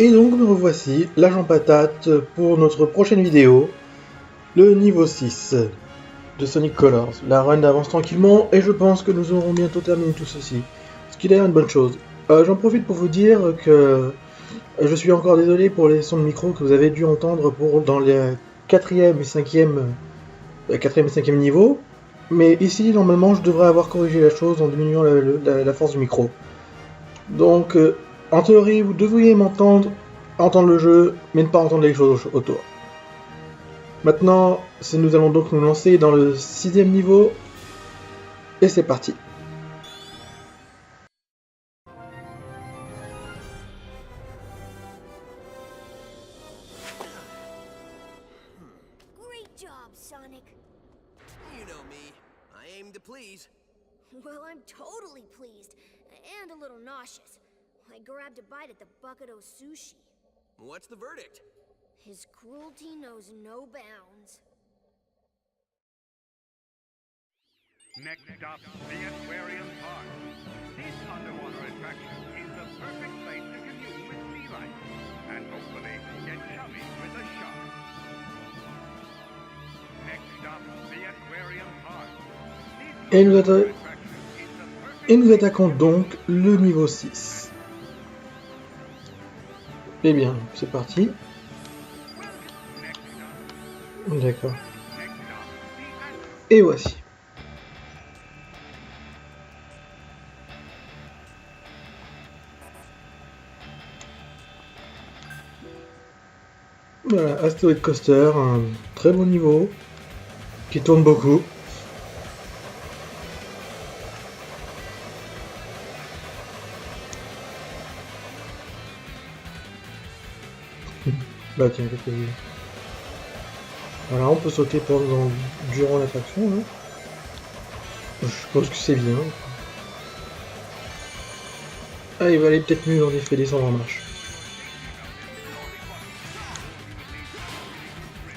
Et donc nous revoici, l'agent patate, pour notre prochaine vidéo, le niveau 6 de Sonic Colors. La run avance tranquillement et je pense que nous aurons bientôt terminé tout ceci, ce qui est d'ailleurs une bonne chose. J'en profite pour vous dire que je suis encore désolé pour les sons de micro que vous avez dû entendre dans les 4e et 5e niveau, mais ici normalement je devrais avoir corrigé la chose en diminuant la force du micro. Donc en théorie vous devriez entendre le jeu, mais ne pas entendre les choses autour. Maintenant, nous allons donc nous lancer dans le 6e niveau, et c'est parti. Great job, Sonic. You know me. I aim to please. Well, I'm totally pleased, and a little nauseous. I grabbed a bite at the bucket of sushi. What's the verdict? His cruelty knows no bounds. Next stop, the Aquarium Park. This underwater attraction is the perfect place to commune with sea life and hopefully get chummy with a shark. Next stop, the Aquarium Park. Et nous attaquons donc le niveau 6. Eh bien, c'est parti. D'accord. Et voici. Voilà, Asteroid Coaster, un très bon niveau, qui tourne beaucoup. Bah tiens, qu'est-ce que j'ai. Voilà, on peut sauter durant l'attraction, hein. Je pense que c'est bien. Ah, il va aller peut-être mieux en effet descendre en marche.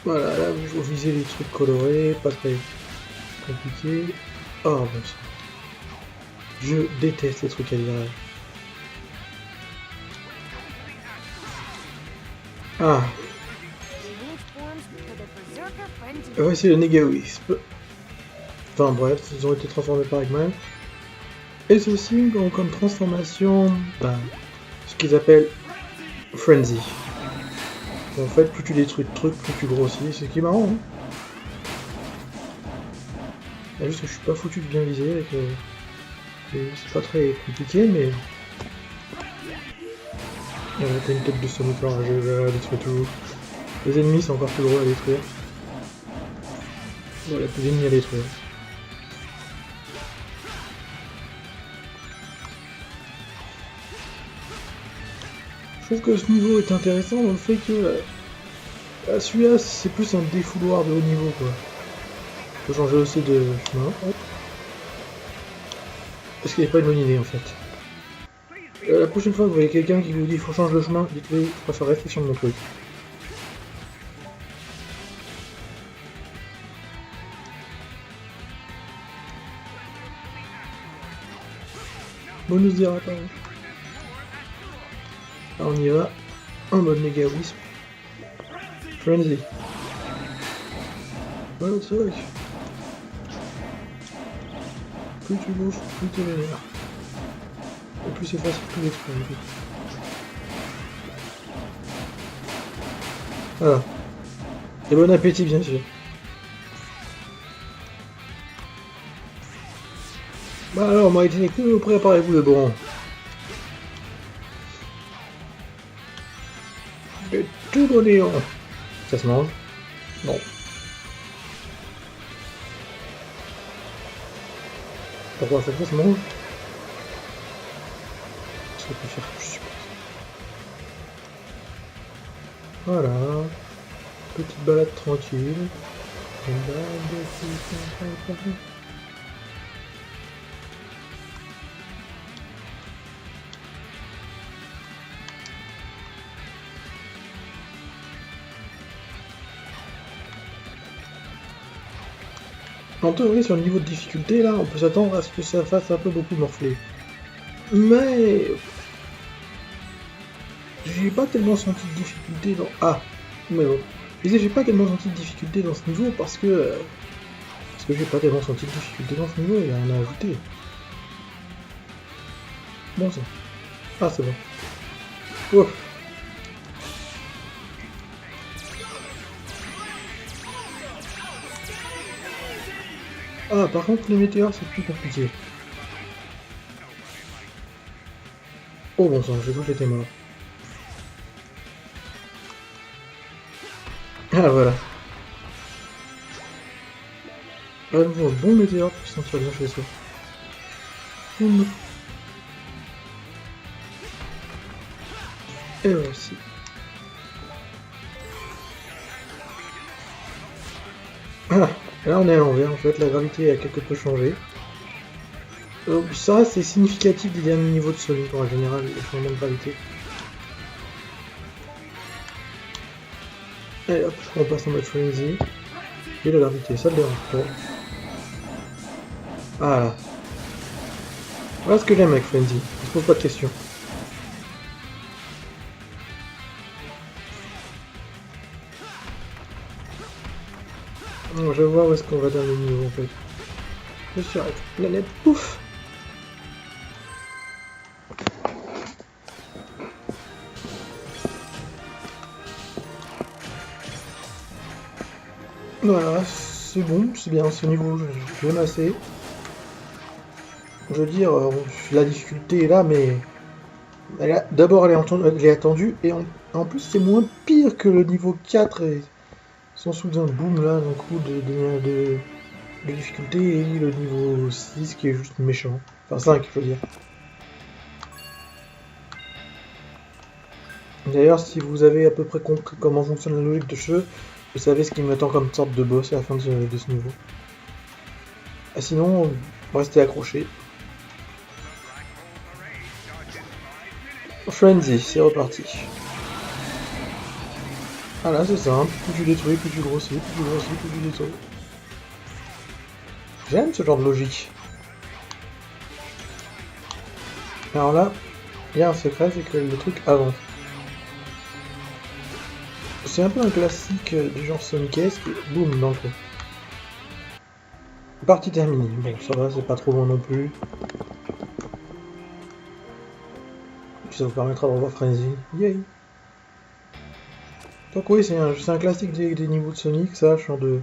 Voilà, là vous visez les trucs colorés, pas très compliqué. Oh bon sang. Je déteste les trucs à virage. Ah. Voici le Nega Wisp. Enfin bref, ils ont été transformés par Eggman. Et ceux-ci ont comme transformation ce qu'ils appellent Frenzy. En fait, plus tu détruis de trucs, plus tu grossis, c'est qui est marrant, hein. C'est juste que je suis pas foutu de bien viser, c'est pas très compliqué, mais... T'as une tête de Sonic enragée, détruit tout. Les ennemis sont encore plus gros à détruire. Voilà, plus d'ennemis à détruire. Je trouve que ce niveau est intéressant dans le fait que celui-là c'est plus un défouloir de haut niveau quoi. Faut changer aussi de chemin. Hop. Parce qu'il n'y a pas une bonne idée en fait. La prochaine fois que vous voyez quelqu'un qui vous dit il faut changer le chemin, dites-lui je préfère rester sur mon truc. Bonus dira pas. Là on y va, en mode Mega Wisp. Frenzy. Ouais, c'est vrai. Plus tu bouffes, plus t'es vénère. Et plus c'est facile, plus l'exploser. Voilà. Et bon appétit bien sûr. Bah alors, moi été que préparez-vous le bon. Le tout bon néant. Ça se mange? Non. Pourquoi ça se mange? Ça peut faire que je suppose. Voilà. Petite balade tranquille. En théorie, sur le niveau de difficulté, là, on peut s'attendre à ce que ça fasse un peu beaucoup morfler. Mais... j'ai pas tellement senti de difficulté dans... Ah, mais bon. Je disais, j'ai pas tellement senti de difficulté dans ce niveau parce que j'ai pas tellement senti de difficulté dans ce niveau, il y a rien à ajouter. Bon ça. Ah, c'est bon. Ouf. Ah, par contre, les météores, c'est plus compliqué. Oh bon sang, j'ai cru que j'étais mort. Ah, voilà. À nouveau, un bon météore pour se sentir bien chez soi. Et aussi. Ah, là on est à l'envers en fait, la gravité a quelque peu changé. Ça c'est significatif des derniers niveaux de Sonic en général, les changements de gravité. Allez hop, on passe en mode frenzy. Et la gravité, ça le dérange pas. Voilà. Voilà ce que j'aime avec frenzy, on se pose pas de questions. Je vais voir où est-ce qu'on va dans les niveaux en fait. Je suis arrêté. Planète, pouf. Voilà, c'est bon, c'est bien, ce niveau, j'aime assez. Je veux dire, la difficulté est là, mais... D'abord, elle est attendue, et en plus, c'est moins pire que le niveau 4, et sans soudain boom là, d'un coup de difficulté, et le niveau 6 qui est juste méchant. Enfin, 5, je veux dire. D'ailleurs, si vous avez à peu près compris comment fonctionne la logique de jeu, vous savez ce qui m'attend comme sorte de boss à la fin de ce niveau. Ah, sinon, restez accrochés. Frenzy, c'est reparti. Ah là, c'est simple, plus tu détruis, plus tu grossis, plus tu grossis, plus tu détruis. J'aime ce genre de logique. Alors là, il y a un secret, c'est que le truc avance. C'est un peu un classique du genre Sonic-esque, boum, dans le trou. Partie terminée. Bon, ça va, c'est pas trop bon non plus. Puis ça vous permettra de revoir Frenzy. Yay! Donc oui, c'est un classique des niveaux de Sonic, ça, genre de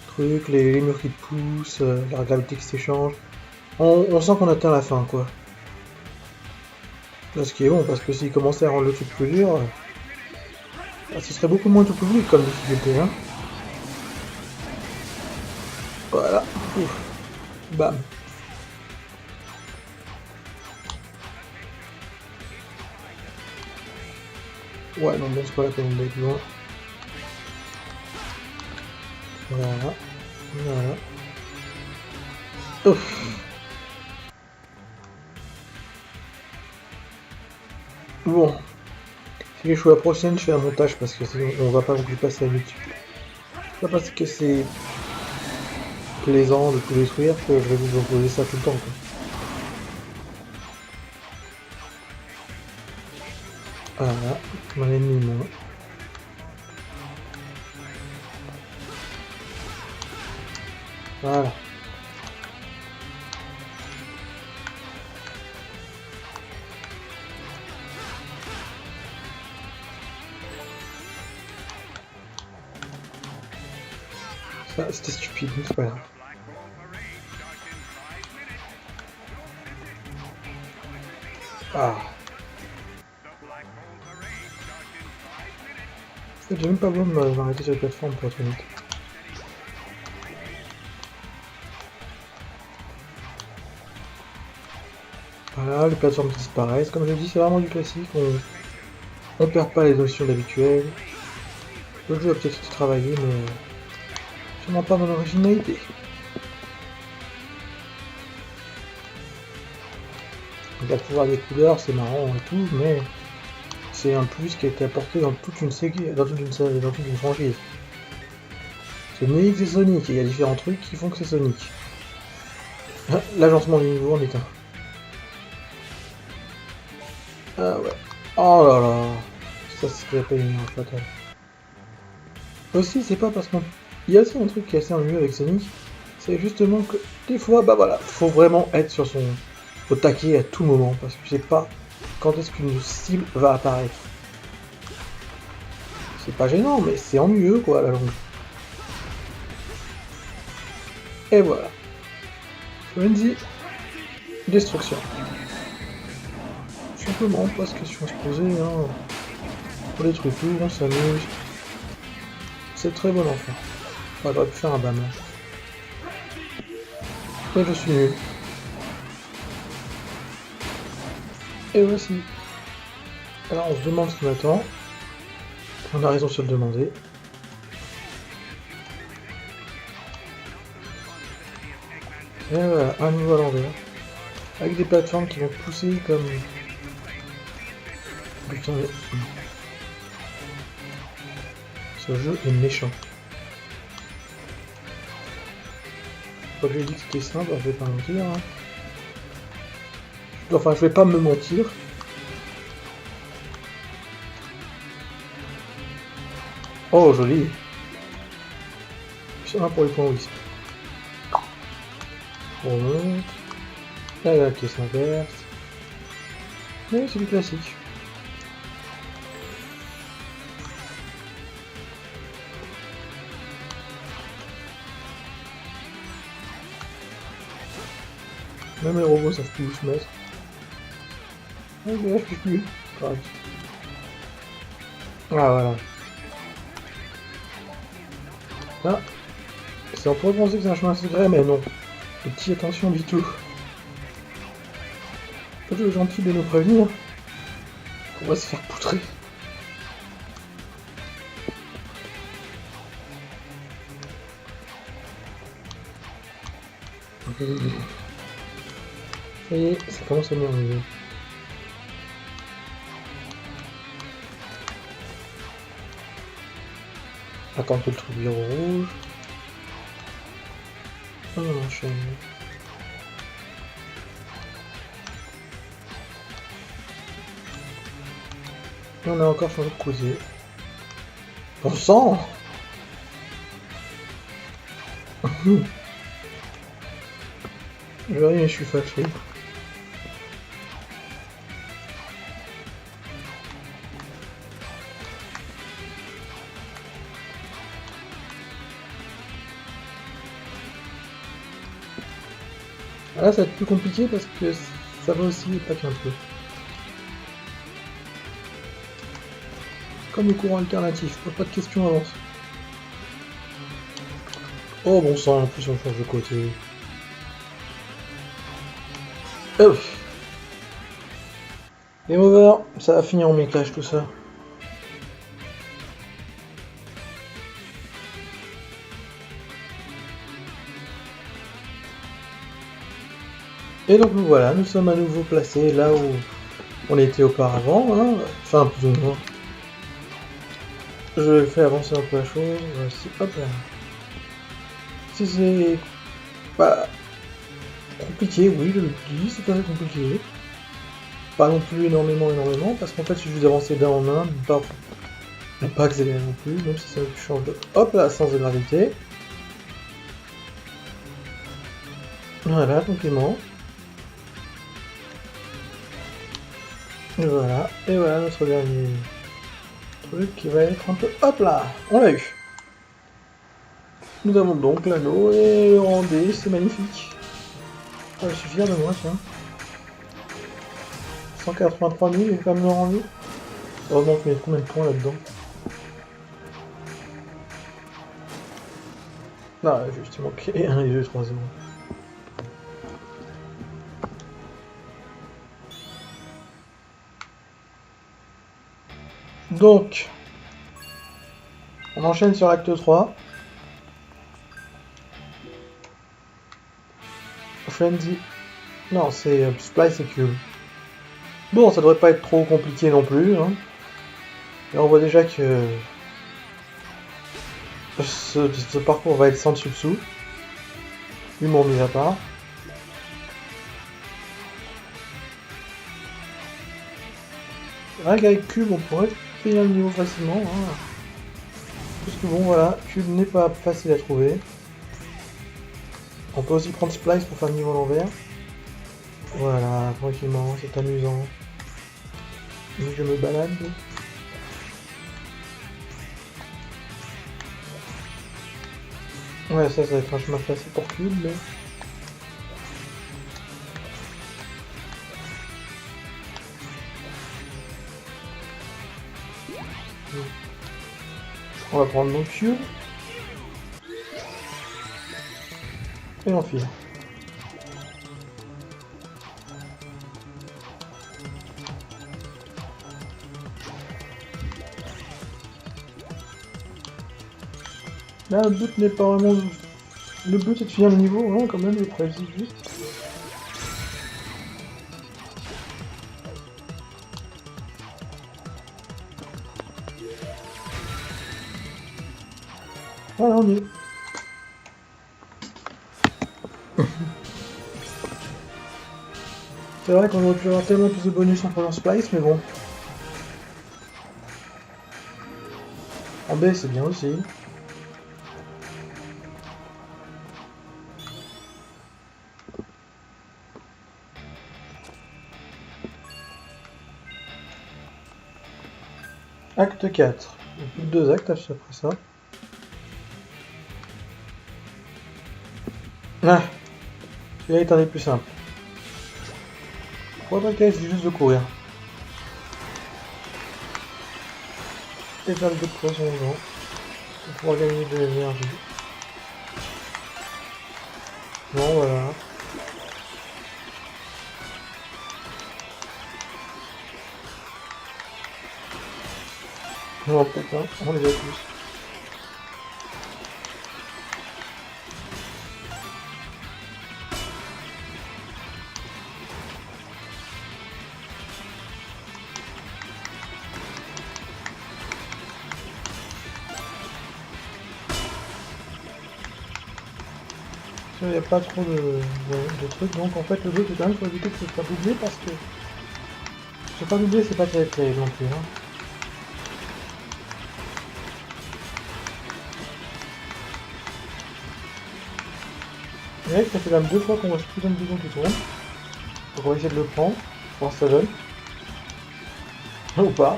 trucs, les murs qui te poussent, la gravité qui s'échange. On sent qu'on atteint la fin, quoi. Là, ce qui est bon, parce que s'il commençait à rendre le truc plus dur, ce serait beaucoup moins tout public comme difficulté, hein. Voilà. Ouf. Bam. Ouais, non, bon, c'est pas la peine d'aller plus loin. Voilà. Voilà. Ouf. Bon. Si les choix à la prochaine, je fais un montage parce que sinon on va pas non plus passer à YouTube. Pas parce que c'est plaisant de tout détruire que je vais vous imposer ça tout le temps, quoi. Voilà, mon ennemi moins. Voilà. Ça, c'était stupide, mais c'est pas grave. Ah. En fait, j'ai même pas besoin de m'arrêter sur la plateforme pour être honnête. Voilà, les plateformes qui disparaissent. Comme je l'ai dit, c'est vraiment du classique. On perd pas les notions habituelles. Le jeu a peut-être été travaillé, mais sûrement pas dans l'originalité. Le pouvoir des couleurs, c'est marrant et tout, mais c'est un plus qui a été apporté dans toute une série, dans toute une franchise. Sonic, c'est Sonic, et il y a différents trucs qui font que c'est Sonic. L'agencement du niveau en est un. Ah ouais. Oh là là. Ça, c'est ce qu'il appelle une erreur fatale. Aussi, c'est pas parce qu'on... Il y a aussi un truc qui est assez ennuyeux avec Sonic, c'est justement que des fois, bah voilà, faut vraiment être sur son... au taquet à tout moment, parce que je sais pas quand est-ce qu'une cible va apparaître. C'est pas gênant, mais c'est ennuyeux, quoi, à la longue. Et voilà. Frenzy. Destruction. Simplement, pas de question à se poser, hein. On détruit tout, on s'amuse. C'est très bon enfant. Enfin, j'aurais pu faire un bam. Et je suis nul. Et voici. Alors on se demande ce qu'on attend. On a raison de se le demander. Et voilà, un niveau à l'envers. Avec des plateformes qui vont pousser comme... Putain, mais... Ce jeu est méchant. Quand je lui ai dit que c'était simple, je vais pas mentir. Hein. Enfin, je vais pas me mentir. Oh, joli. C'est un pour les points Wisp. On remonte. Là, il y a la caisse inverse. Mais c'est du classique. Même les robots savent plus où se mettre. Ah, je sais plus. Grave. Ah, voilà. Là, on pourrait penser que c'est un chemin secret, mais non. Petit attention du tout. Pas de gentil de nous prévenir. On va se faire poutrer. Ça y est, ça commence à m'ennuyer. Attends que le truc vire au rouge. On enchaîne. Et on a encore changé de côté. Bon sang. Je rien, je suis fâché. Là, ça va être plus compliqué parce que ça va aussi, pas qu'un peu. Comme le courant alternatif, pas de questions avance. Oh bon sang, en plus on change de côté. Game over, ça va finir en méclage tout ça. Et donc nous voilà, nous sommes à nouveau placés là où on était auparavant, hein. Enfin plus ou moins. Je fais avancer un peu la chose, voici, hop là. Si c'est pas compliqué, oui je le dis, c'est assez compliqué. Pas non plus énormément, parce qu'en fait il suffit d'avancer d'un en un, pas accélérer non plus, même si ça change de... Hop là, sens de gravité. Voilà, tranquillement. Et voilà notre dernier truc qui va être un peu... Hop là, on l'a eu. Nous avons donc l'anneau et le rendez, c'est magnifique. Ça va suffire de moi, tiens. 183 000 et quand même le rendu. Heureusement qu'il y a combien de points là-dedans. Non, juste il manquait 1 et 2, 3, 0. Donc, on enchaîne sur l'acte 3. Frenzy. Non, c'est Splice et Cube. Bon, ça devrait pas être trop compliqué non plus. Hein. Et on voit déjà que ce parcours va être sans dessus-dessous. Humour mis à part. Rien qu'avec Cube, on pourrait finir le niveau facilement. Hein. Parce que bon, voilà, Cube n'est pas facile à trouver. On peut aussi prendre Splice pour faire le niveau à l'envers. Voilà, tranquillement, c'est amusant. Donc je me balade. Ouais, ça va être un chemin facile pour Cube, mais... On va prendre nos Cube. Et on file. Là, le but n'est pas vraiment... Le but est de finir le niveau, hein, quand même, le précis juste. Voilà, on y est. C'est vrai qu'on aurait pu avoir tellement plus de bonus en prenant Splice, mais bon. En B, c'est bien aussi. Acte 4. Il n'y a plus que 2 actes après ça. Ah, celui-là est un des plus simples. Pour attaquer, c'est juste de courir. Et faire le deux de poisson aux gens. Pour pouvoir gagner de l'énergie. Bon, voilà. Non, peut-être pas, on les a tous. Il n'y a pas trop de trucs, donc en fait le but est quand même pour éviter de se faire doubler parce que se faire doubler c'est pas très terrible non plus. Hein. Et ça fait quand même 2 fois qu'on voit ce putain de bouton qui tourne. Donc on va essayer de le prendre, voir si ça donne. Ou pas.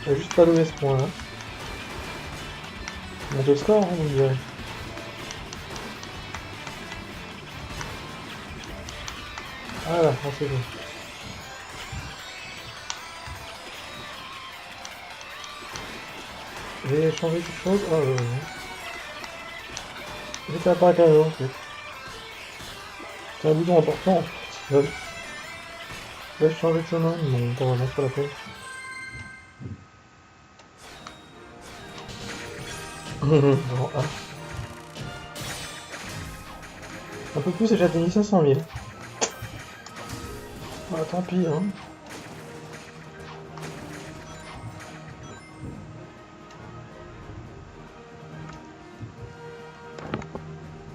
Il a juste pas donné ce point là. On monte le score, hein, vous me direz. Voilà, c'est bon. Je vais changer quelque chose. Oh, je vais pas carrément en fait. C'est un bouton important. Je vais changer de chemin. Non, pas vraiment, c'est pas la peine. Non, ah. Un peu plus et j'atteignis 500 000. Ah, tant pis, hein.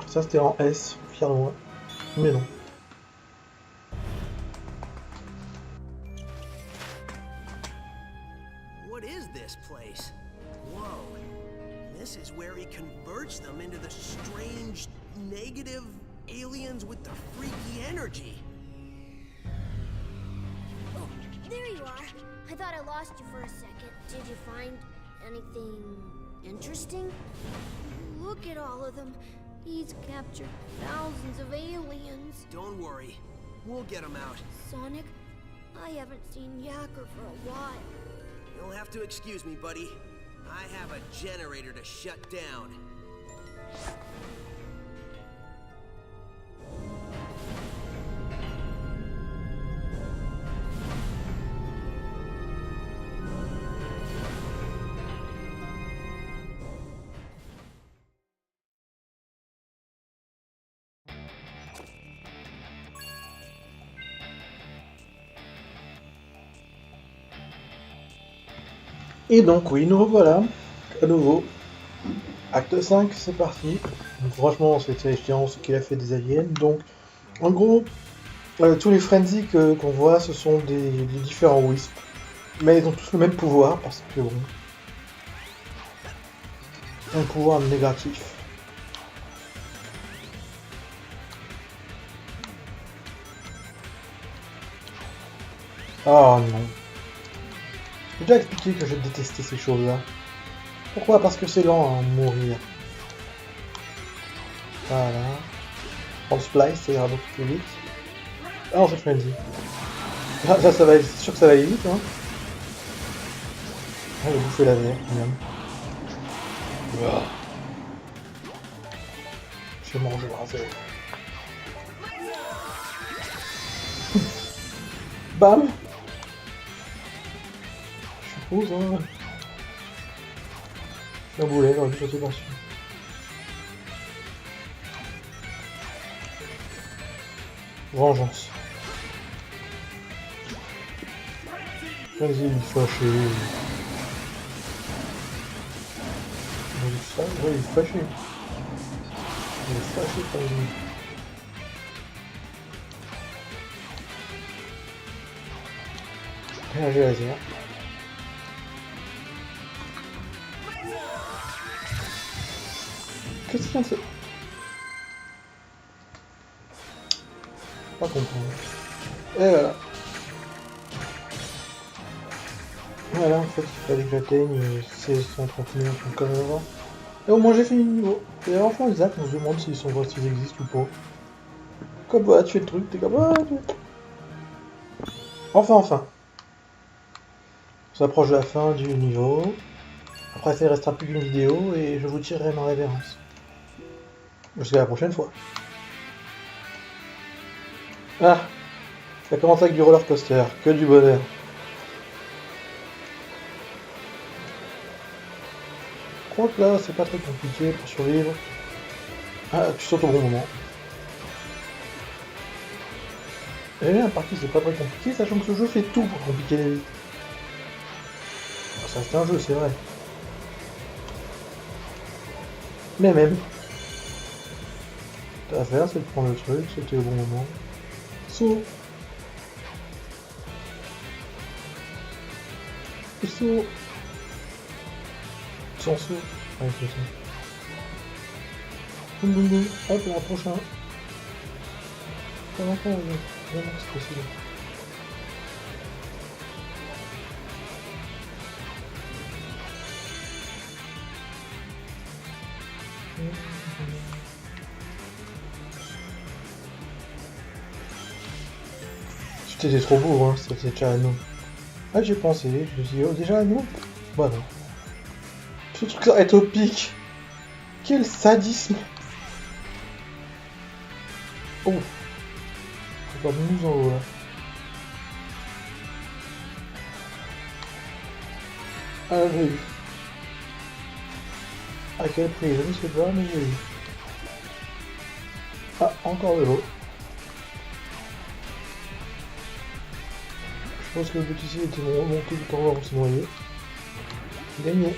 Ça c'était en S, fier de moi. Mais non. What is this place? Whoa. This is where he converts them into the strange, negative aliens with the freaky energy. Oh, there you are. I thought I lost you for a second. Did you find anything interesting? Look at all of them. He's captured thousands of aliens. Don't worry. We'll get them out. Sonic, I haven't seen Yacker for a while. You'll have to excuse me, buddy. I have a generator to shut down. Et donc oui, nous revoilà, à nouveau. Acte 5, c'est parti. Donc, franchement, c'est échéant ce qu'il a fait des aliens. Donc, en gros, tous les frenzies qu'on voit, ce sont des différents wisps. Mais ils ont tous le même pouvoir parce que bon. Un pouvoir négatif. Oh non. J'ai déjà expliqué que je détestais ces choses-là. Pourquoi? Parce que c'est lent à mourir. Voilà. On splice, ça ira beaucoup plus vite. Ah non, c'est Frenzy. Là, ça va être... C'est sûr que ça va aller vite, hein. Ah, j'ai bouffé la verre, miam. Wow. Je vais manger un zéro. Bam. Je suppose, hein. Un boulet, j'aurais dû sauter dessus. Vengeance. Vas-y, il est fâché. Il est fâché. Il est fâché par lui. Réagir laser. Qu'est-ce qu'il vient de faire? Pas comprendre. Et voilà. Voilà, en fait, il fallait que j'atteigne 1639 comme avant. Et au moins j'ai fini le niveau. Et enfin, les actes, on se demande s'ils existent ou pas. Comme voilà, tu fais le truc, t'es comme ah, enfin. On s'approche de la fin du niveau. Après, ça ne restera plus qu'une vidéo et je vous tirerai ma révérence. Jusqu'à la prochaine fois. Ah, ça commence avec du roller coaster, que du bonheur. Je crois que là, c'est pas très compliqué pour survivre. Ah, tu sautes au bon moment. Et bien, partie, c'est pas très compliqué, sachant que ce jeu fait tout pour compliquer les vies. Ça, c'est un jeu, c'est vrai. Mais même. Ce que t'as à faire, c'est de prendre le truc, sauter au bon moment. Saut. Saut. Sans saut. Avec le saut. Boum boum boum. Hop, la prochaine. Ça va pas, vraiment, c'est possible. C'était trop beau, hein, c'était déjà à nous. Ah, j'ai pensé, je me suis dit, oh, déjà à nous? Bah non. Ce truc-là est au pic. Quel sadisme. Oh. C'est pas nous en haut, là. Ah, j'ai eu. À quel prix? Je ne sais pas, mais j'ai eu. Ah, encore de l'eau. Je pense que le but ici était de remonter du temps avant de se noyer. Gagné.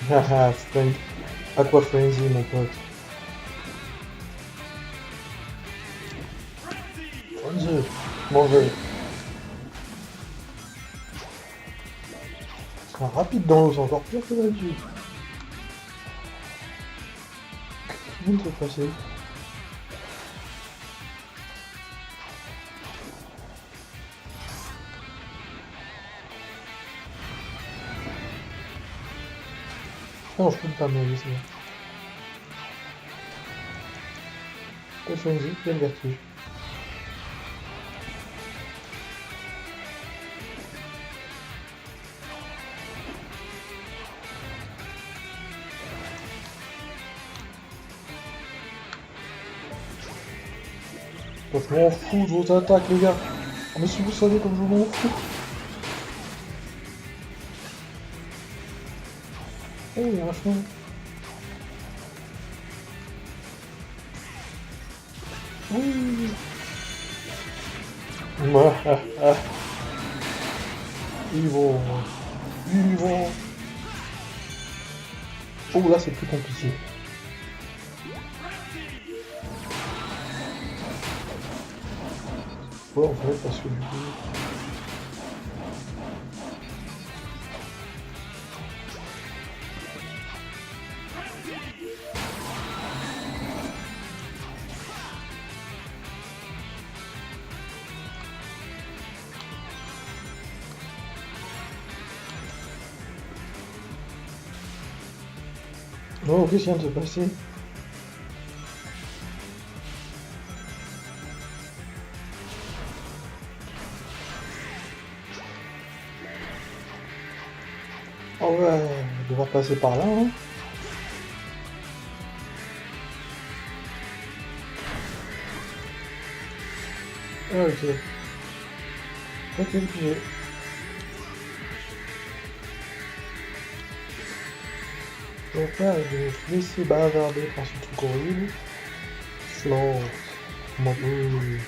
Haha, c'est Aqua Frenzy, mon pote. Frenzy, manger. C'est rapide dans l'eau, c'est encore pire que d'habitude. Qu'est-ce qui vient de se passer? Non, je peux pas me laisser. Pas Frenzy, il y a le vertige. Je m'en fous de vos attaques, les gars. Mais si vous savez comme je m'en fous. Oh, il y a un chemin. Oui. Ils vont. Oh, là, c'est plus compliqué. Ouais, en fait, parce que du coup... Oh, qu'est-ce qui vient de se passer? Oh ouais, on va devoir passer par là, hein. Ah, ok. Ok, j'ai... Mon frère est de se laisser bavarder par ce truc horrible. Flore. Mon dieu.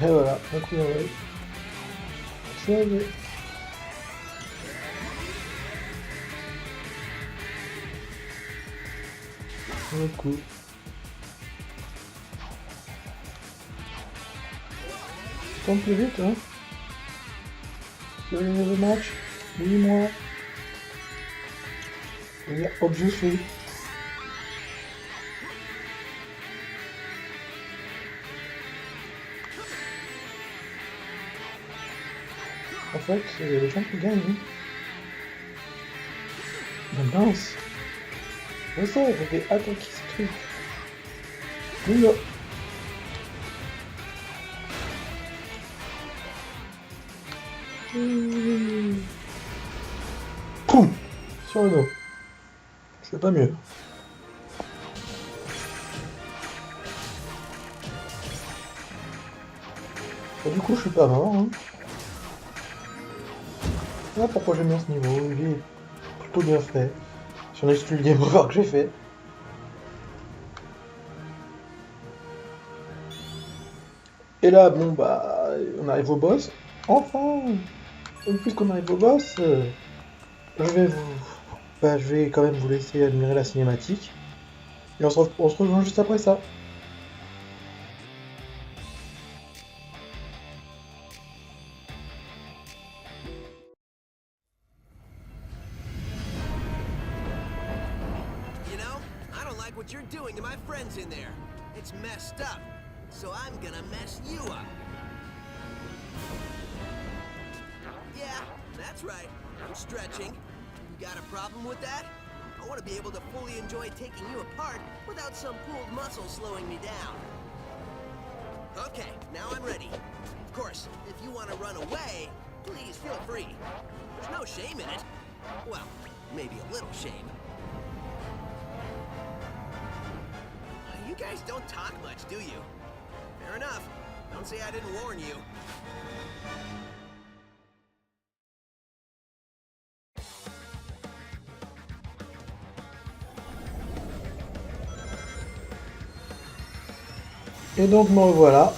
Et voilà, un coup dans l'œil. Ça y est. Un coup. Tant plus vite, hein. Le nouveau match, oui, moi. Je veux dire, obviously. En fait, c'est les gens qui gagnent. Hein. Mais mince. Je sais, je vais attaquer ce truc. Oui, là. Poum. Sur le dos. C'est pas mieux. Et du coup, je suis pas mort. Hein. Voilà pourquoi j'aime bien ce niveau. Il est plutôt bien fait. Si on exclut le game over que j'ai fait. Et là, bon, bah, on arrive au boss. Enfin. Et puisqu'on arrive au boss, je vais quand même vous laisser admirer la cinématique. Et on se rejoint juste après ça. You know, I don't like what you're doing to my friends in there. It's messed up. So I'm gonna mess you up. Yeah, that's right. I'm stretching. You got a problem with that? I want to be able to fully enjoy taking you apart without some pulled muscle slowing me down. Okay, now I'm ready. Of course, if you want to run away, please feel free. There's no shame in it. Well, maybe a little shame. You guys don't talk much, do you? Fair enough. Don't say I didn't warn you. Et donc me revoilà.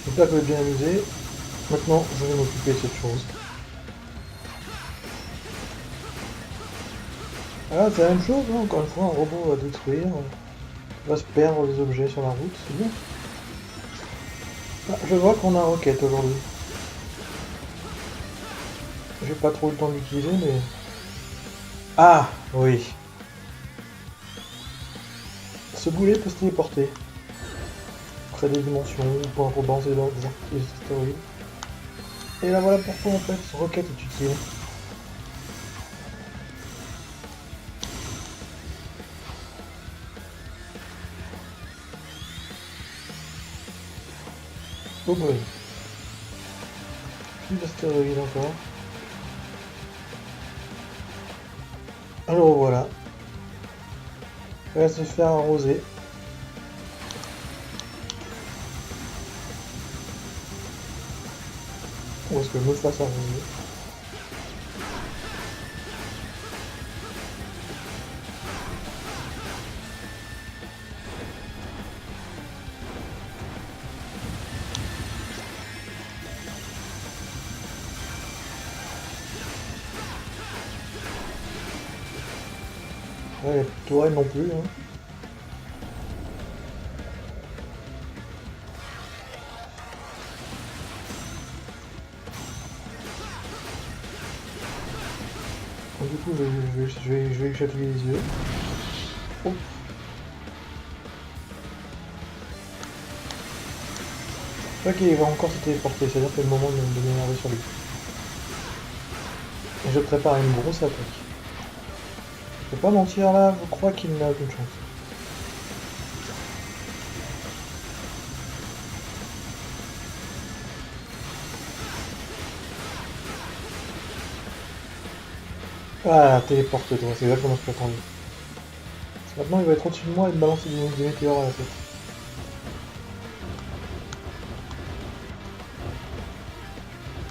J'espère que vous êtes bien amusé. Maintenant, je vais m'occuper de cette chose. Ah, c'est la même chose, hein. Encore une fois, un robot va détruire. Va se perdre les objets sur la route, c'est bien. Ah, je vois qu'on a un roquette aujourd'hui. J'ai pas trop le temps d'utiliser, mais... Ah, oui. Ce boulet peut se téléporter. Près des dimensions, pour balancer dans des astéroïdes. Et là voilà pourquoi en fait ce roquette est utile. Oh boy. Plus d'astéroïdes encore. Alors voilà. Il va se faire arroser. Ou est-ce que je me fasse arroser? Ouais, les tourelles non plus. Hein. Du coup, je vais lui chatouiller les yeux. Oh. Ok, il va encore se téléporter, c'est-à-dire que c'est le moment de m'énerver sur lui. Et je prépare une grosse attaque. Je vais pas mentir là, je crois qu'il n'a aucune chance. Ah, téléporte-toi, c'est exactement ce que j'attendais. Maintenant il va être au-dessus de moi et me balancer des météores à la tête.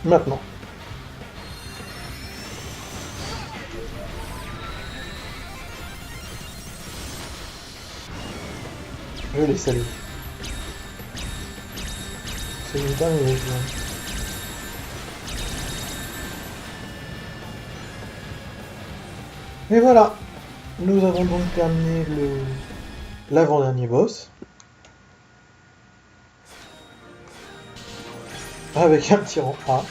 Maintenant. Je vais les saluer. C'est une dingue. Et voilà, nous avons donc terminé l'avant-dernier boss. Avec un petit rang A.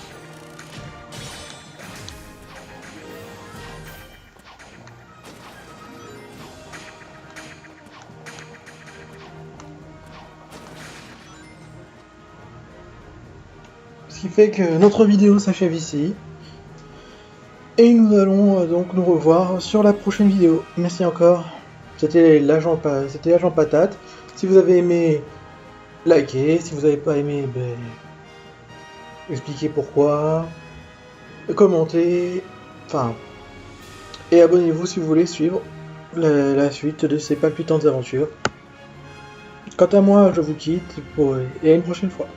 Ce qui fait que notre vidéo s'achève ici. Et nous allons donc nous revoir sur la prochaine vidéo. Merci encore. C'était l'agent Patate. Si vous avez aimé, likez. Si vous n'avez pas aimé, ben, expliquez pourquoi. Commentez. Enfin. Et abonnez-vous si vous voulez suivre la suite de ces palpitantes aventures. Quant à moi, je vous quitte et à une prochaine fois.